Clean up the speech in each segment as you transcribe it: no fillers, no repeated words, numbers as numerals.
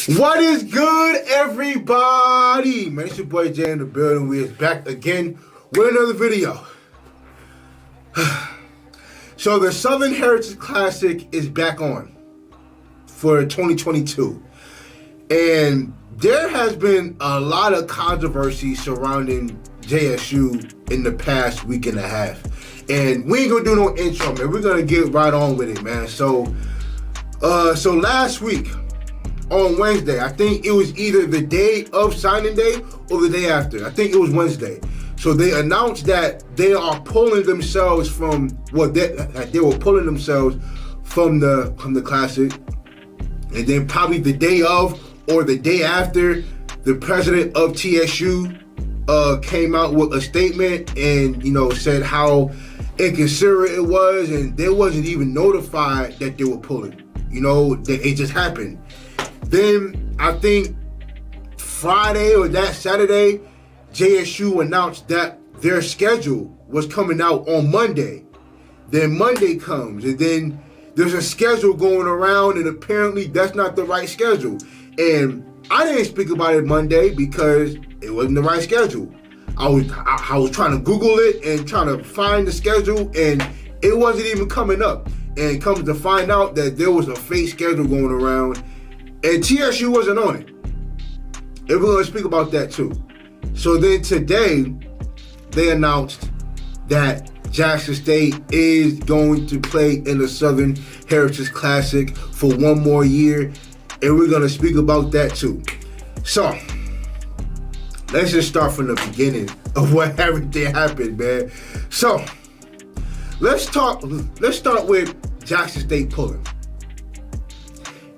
What is good, everybody? Man, it's your boy Jay in the building. We is back again with another video. So the Southern Heritage Classic is back on for 2022. And there has been a lot of controversy surrounding JSU in the past week and a half. And we ain't gonna do no intro, man. We're gonna get right on with it, man. So last week, on Wednesday, I think it was either the day of signing day or the day after. I think it was Wednesday. So they announced that they are pulling themselves from they were pulling themselves from the Classic, and then probably the day of or the day after, the president of TSU came out with a statement and said how inconsiderate it was, and they wasn't even notified that they were pulling. That it just happened. Then I think Friday or that Saturday, JSU announced that their schedule was coming out on Monday. Then Monday comes, and then there's a schedule going around, and apparently that's not the right schedule. And I didn't speak about it Monday because it wasn't the right schedule. I was trying to Google it and trying to find the schedule, and it wasn't even coming up. And comes to find out that there was a fake schedule going around, and TSU wasn't on it. And we're going to speak about that too. So then today, they announced that Jackson State is going to play in the Southern Heritage Classic for one more year, and we're going to speak about that too. So, let's just start from the beginning of what everything happened, man. So, let's start with Jackson State pulling.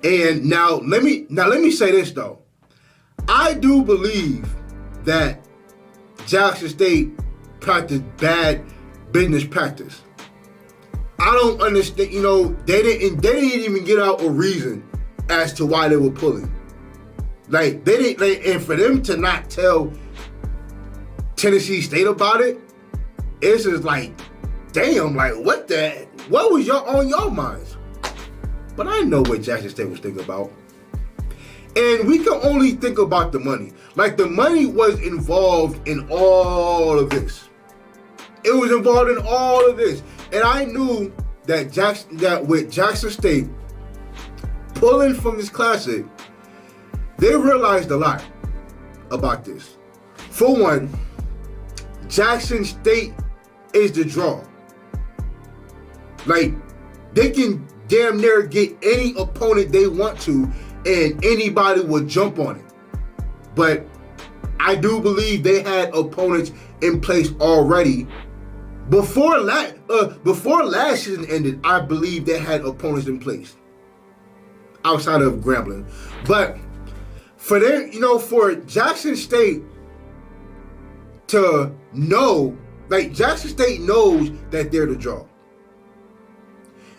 And now let me say this though. I do believe that Jackson State practiced bad business practice. I don't understand, they didn't even get out a reason as to why they were pulling. Like they didn't, and for them to not tell Tennessee State about it, it's just like, damn, like what was on your minds? But I know what Jackson State was thinking about. And we can only think about the money. Like the money was involved in all of this. It was involved in all of this. And I knew that with Jackson State pulling from this Classic, they realized a lot about this. For one, Jackson State is the draw. Like, they can damn near get any opponent they want to, and anybody will jump on it. But I do believe they had opponents in place already. Before last season ended, I believe they had opponents in place outside of Grambling. But for them, for Jackson State to know, like Jackson State knows that they're the draw.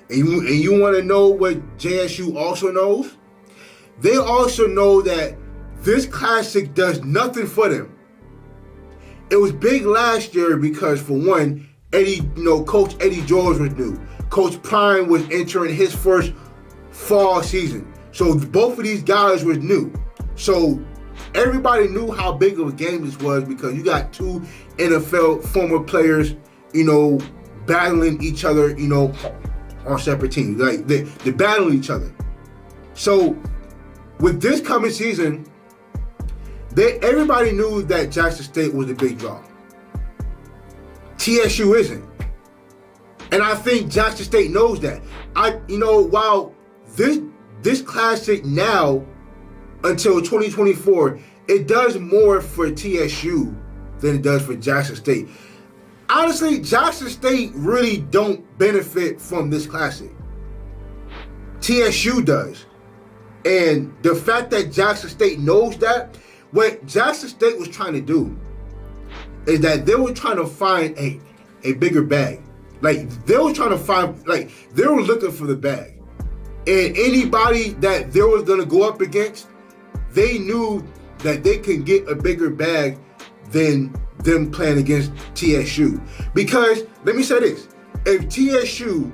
And you want to know what JSU also knows? They also know that this Classic does nothing for them. It was big last year because, for one, Coach Eddie George was new. Coach Prime was entering his first fall season. So both of these guys were new. So everybody knew how big of a game this was because you got two NFL former players, battling each other, on separate teams. Like they battle each other. So with this coming season, everybody knew that Jackson State was a big draw. TSU isn't. And I think Jackson State knows that. While this Classic now until 2024, it does more for TSU than it does for Jackson State. Honestly, Jackson State really don't benefit from this Classic. TSU does. And the fact that Jackson State knows that, what Jackson State was trying to do is that they were trying to find a bigger bag. Like, they were trying to find, like, they were looking for the bag. And anybody that they was going to go up against, they knew that they could get a bigger bag than them playing against TSU. Because, let me say this, if TSU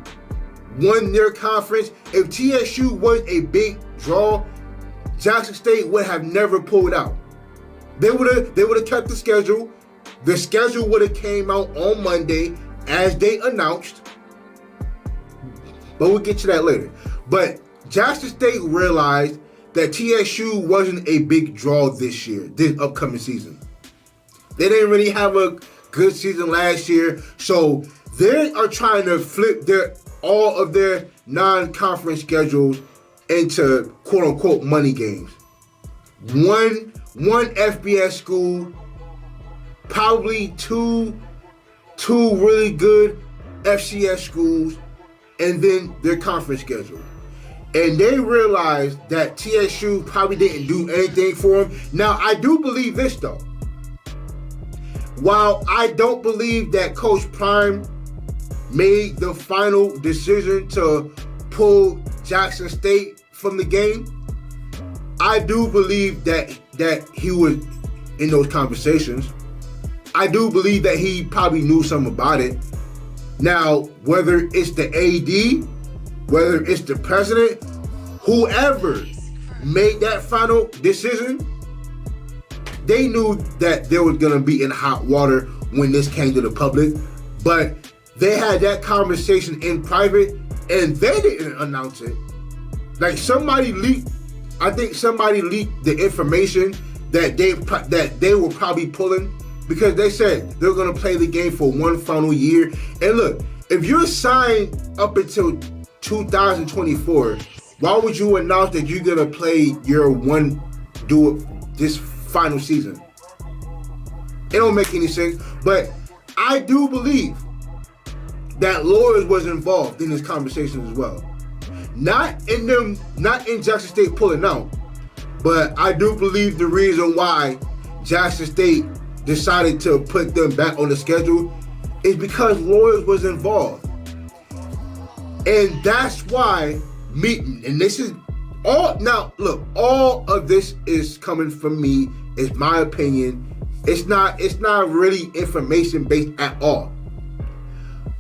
won their conference, if TSU was a big draw, Jackson State would have never pulled out. They would have kept the schedule. The schedule would have came out on Monday as they announced. But we'll get to that later. But Jackson State realized that TSU wasn't a big draw this upcoming season. They didn't really have a good season last year, so they are trying to flip all of their non-conference schedules into quote-unquote money games. One FBS school, probably two really good FCS schools, and then their conference schedule. And they realized that TSU probably didn't do anything for them. Now, I do believe this, though. While I don't believe that Coach Prime made the final decision to pull Jackson State from the game, I do believe that he was in those conversations. I do believe that he probably knew something about it. Now, whether it's the AD, whether it's the president, whoever made that final decision, they knew that they were going to be in hot water when this came to the public. But they had that conversation in private, and they didn't announce it. Like somebody leaked the information that they were probably pulling, because they said they were going to play the game for one final year. And look, if you're signed up until 2024, why would you announce that you're going to play this final season? It don't make any sense. But I do believe that lawyers was involved in this conversation as well. Not in Jackson State pulling out, but I do believe the reason why Jackson State decided to put them back on the schedule is because lawyers was involved. And that's why and this is all, now look, all of this is coming from me, it's my opinion. It's not really information based at all.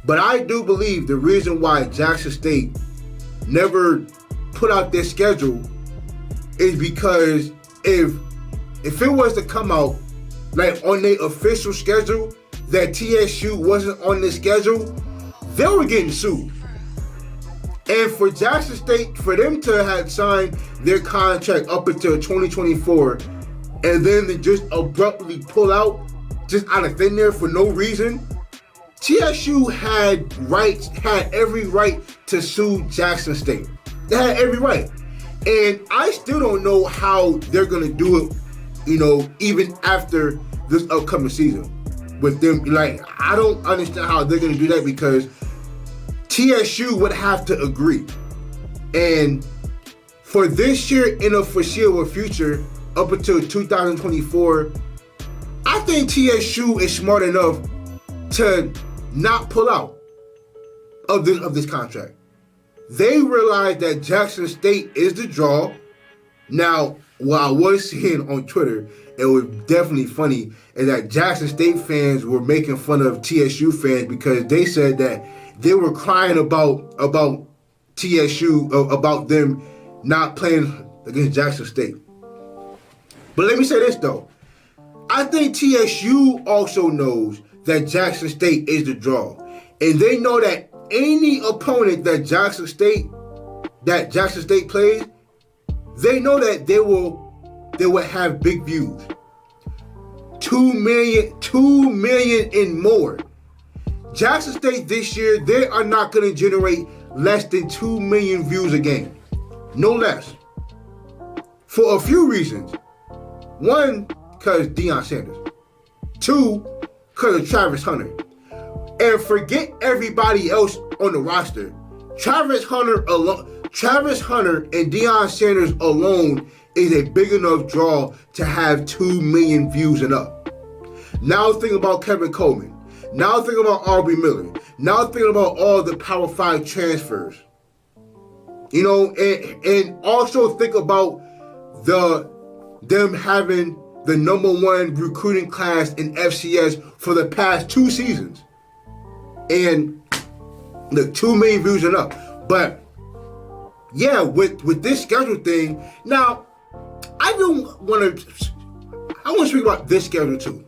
But I do believe the reason why Jackson State never put out their schedule is because if it was to come out like on their official schedule that TSU wasn't on the schedule, they were getting sued. And for Jackson State, for them to have signed their contract up until 2024 and then to just abruptly pull out just out of thin air for no reason, TSU had every right to sue Jackson State. They had every right. And I still don't know how they're going to do it, even after this upcoming season. With them, I don't understand how they're going to do that, because TSU would have to agree. And for this year in the foreseeable future, up until 2024, I think TSU is smart enough to not pull out of this contract. They realize that Jackson State is the draw. Now, what I was seeing on Twitter, it was definitely funny, is that Jackson State fans were making fun of TSU fans because they said that they were crying about TSU, about them not playing against Jackson State. But let me say this, though. I think TSU also knows that Jackson State is the draw. And they know that any opponent that Jackson State plays, they know that they will have big views. 2 million and more. Jackson State this year, they are not going to generate less than 2 million views a game. No less. For a few reasons. One, because Deion Sanders. Two, because of Travis Hunter. And forget everybody else on the roster. Travis Hunter and Deion Sanders alone is a big enough draw to have 2 million views and up. Now think about Kevin Coleman. Now think about Aubrey Miller. Now think about all the Power 5 transfers. And also think about them having the #1 recruiting class in FCS for the past 2 seasons. And the 2 million views and up. But yeah, with this schedule thing, now I want to speak about this schedule too.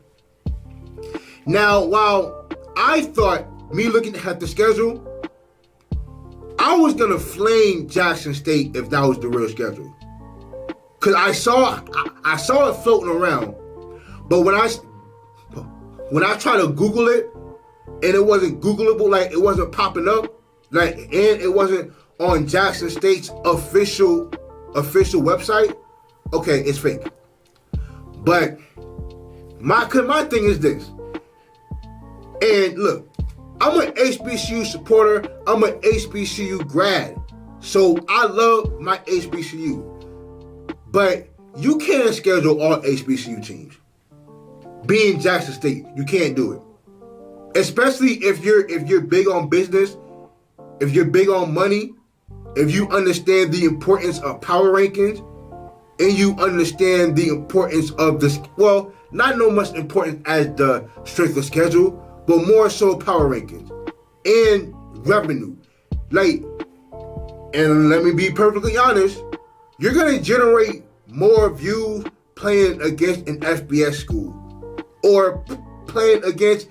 Now, while I thought, me looking at the schedule, I was going to flame Jackson State if that was the real schedule. Because I saw it floating around. But when I tried to Google it, and it wasn't Googleable, like it wasn't popping up, like, and it wasn't on Jackson State's official website, okay, it's fake. But my thing is this. And look, I'm an HBCU supporter. I'm an HBCU grad. So I love my HBCU. But you can't schedule all HBCU teams. Being Jackson State, you can't do it. Especially if you're big on business, if you're big on money, if you understand the importance of power rankings, and you understand the importance of this, well, not no much important as the strength of schedule, but more so power rankings and revenue. Like, and let me be perfectly honest, you're gonna generate more views playing against an FBS school or playing against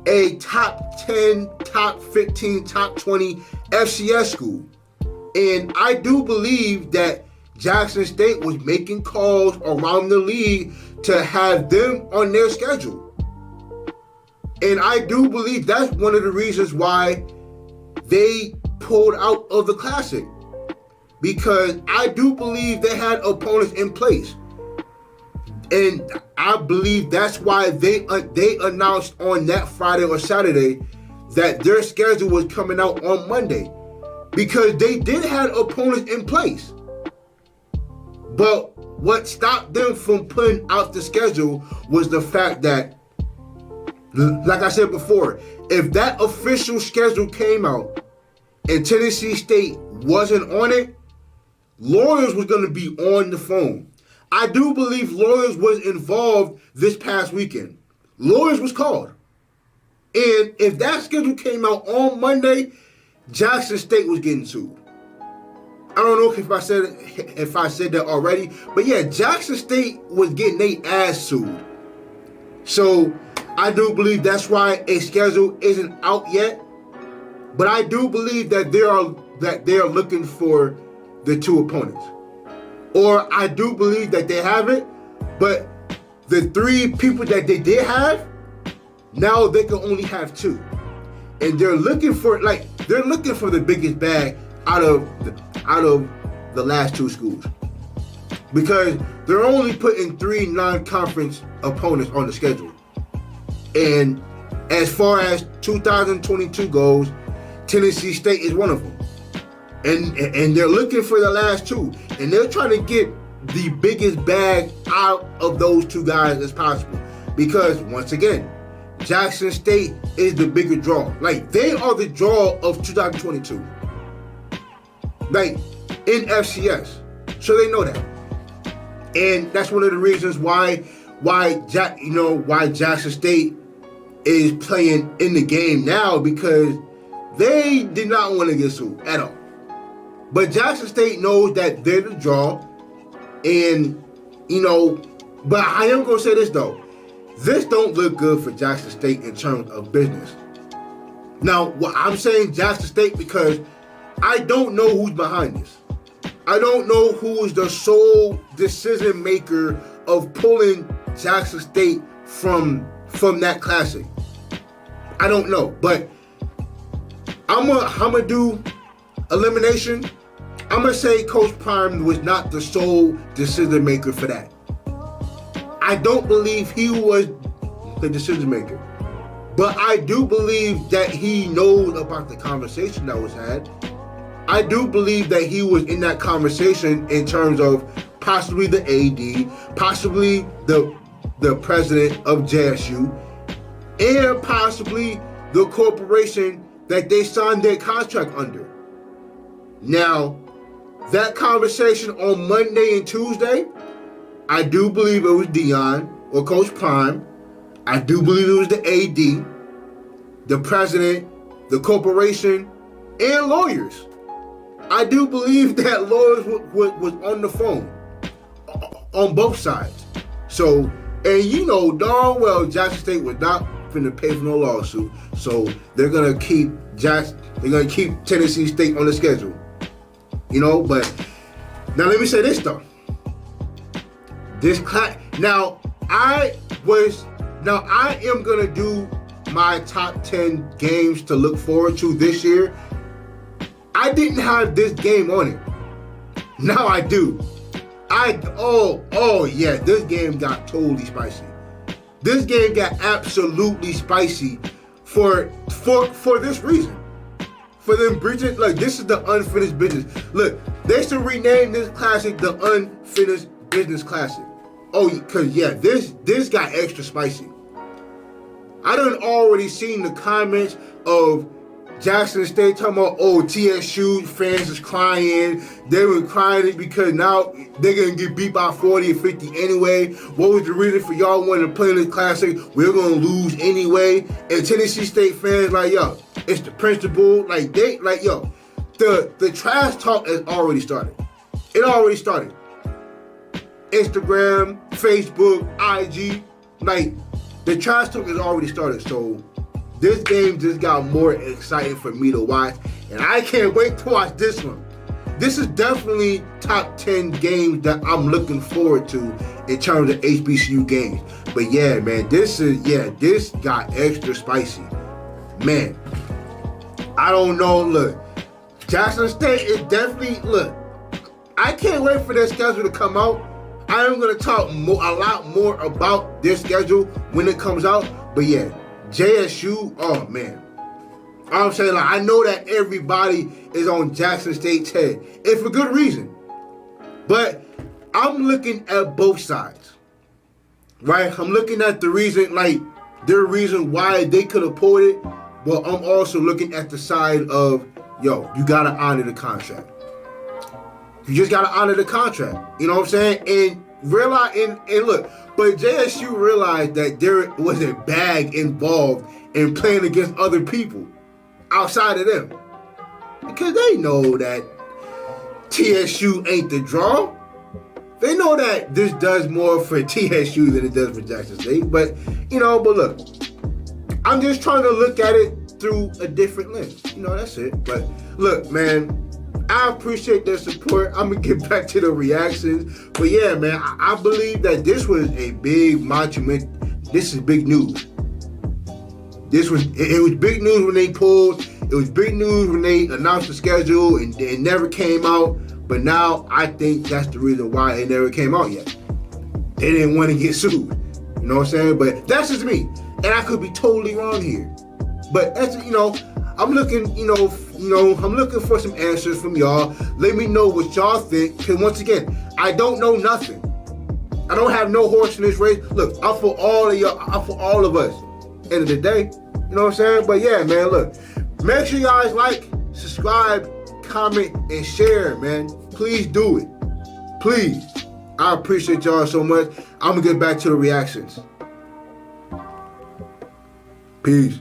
a top 10, top 15, top 20 FCS school. And I do believe that Jackson State was making calls around the league to have them on their schedule. And I do believe that's one of the reasons why they pulled out of the Classic. Because I do believe they had opponents in place. And I believe that's why they announced on that Friday or Saturday that their schedule was coming out on Monday. Because they did have opponents in place. But what stopped them from putting out the schedule was the fact that, like I said before, if that official schedule came out and Tennessee State wasn't on it, Lawyers was going to be on the phone. I do believe Lawyers was involved this past weekend. Lawyers was called. And if that schedule came out on Monday, Jackson State was getting sued. I don't know if I said that already, but yeah, Jackson State was getting their ass sued. So I do believe that's why a schedule isn't out yet. But I do believe that they are looking for the two opponents. Or I do believe that they have it, but the three people that they did have, now they can only have two. And they're looking for the biggest bag out of the last two schools. Because they're only putting 3 non-conference opponents on the schedule. And as far as 2022 goes, Tennessee State is one of them. And they're looking for the last two. And they're trying to get the biggest bag out of those two guys as possible. Because, once again, Jackson State is the bigger draw. Like, they are the draw of 2022. Like, in FCS. So they know that. And that's one of the reasons why Jackson State is playing in the game now, because they did not want to get sued at all. But Jackson State knows that they're the draw. And, but I am going to say this, though. This don't look good for Jackson State in terms of business. Now, I'm saying Jackson State because I don't know who's behind this. I don't know who is the sole decision maker of pulling Jackson State from that Classic. I don't know, but I'm gonna do elimination. I'm gonna say Coach Prime was not the sole decision maker for that. I don't believe he was the decision maker, but I do believe that he knows about the conversation that was had. I do believe that he was in that conversation in terms of possibly the AD, possibly the president of JSU, and possibly the corporation that they signed their contract under. Now, that conversation on Monday and Tuesday, I do believe it was Deion or Coach Prime. I do believe it was the AD, the president, the corporation, and lawyers. I do believe that lawyers was on the phone. on both sides. So, and you know darn well Jackson State was not finna pay for no lawsuit. So they're gonna keep Tennessee State on the schedule. You know, but now let me say this though. Now I am gonna do my top 10 games to look forward to this year. I didn't have this game on it. Now I do. Yeah, this game got totally spicy. This game got absolutely spicy for this reason. For them breaching, like, this is the unfinished business. Look, they should rename this classic the Unfinished Business Classic. Oh, because yeah, this got extra spicy. I done already seen the comments of Jackson State talking about, TSU fans is crying. They were crying because now they're going to get beat by 40 or 50 anyway. What was the reason for y'all wanting to play in this classic? We're going to lose anyway. And Tennessee State fans like, yo, it's the principle. The trash talk has already started. It already started. Instagram, Facebook, IG, the trash talk has already started. So this game just got more exciting for me to watch, and I can't wait to watch this one. This is definitely top 10 games that I'm looking forward to in terms of HBCU games. But yeah, man, this got extra spicy. Man, I don't know. Look, Jackson State is definitely, I can't wait for their schedule to come out. I am going to talk a lot more about their schedule when it comes out. But yeah, JSU, oh man. I'm saying, I know that everybody is on Jackson State's head, and for good reason. But I'm looking at both sides, right? I'm looking at the reason, their reason why they could have pulled it, but I'm also looking at the side of, yo, you got to honor the contract. You just got to honor the contract. You know what I'm saying? And realize, and look, but JSU realized that there was a bag involved in playing against other people outside of them. Because they know that TSU ain't the draw. They know that this does more for TSU than it does for Jackson State. But look, I'm just trying to look at it through a different lens. That's it. But look, man, I appreciate their support. I'm going to get back to the reactions. But yeah, man, I believe that this was a big monument. This is big news. It was big news when they pulled. It was big news when they announced the schedule and it never came out. But now I think that's the reason why it never came out yet. They didn't want to get sued. You know what I'm saying? But that's just me. And I could be totally wrong here. But that's, I'm looking, I'm looking for some answers from y'all. Let me know what y'all think. Because once again, I don't know nothing. I don't have no horse in this race. Look, I'm for all of y'all. I'm for all of us. End of the day, you know what I'm saying? But yeah, man, look. Make sure you guys like, subscribe, comment, and share, man. Please do it. Please. I appreciate y'all so much. I'm going to get back to the reactions. Peace.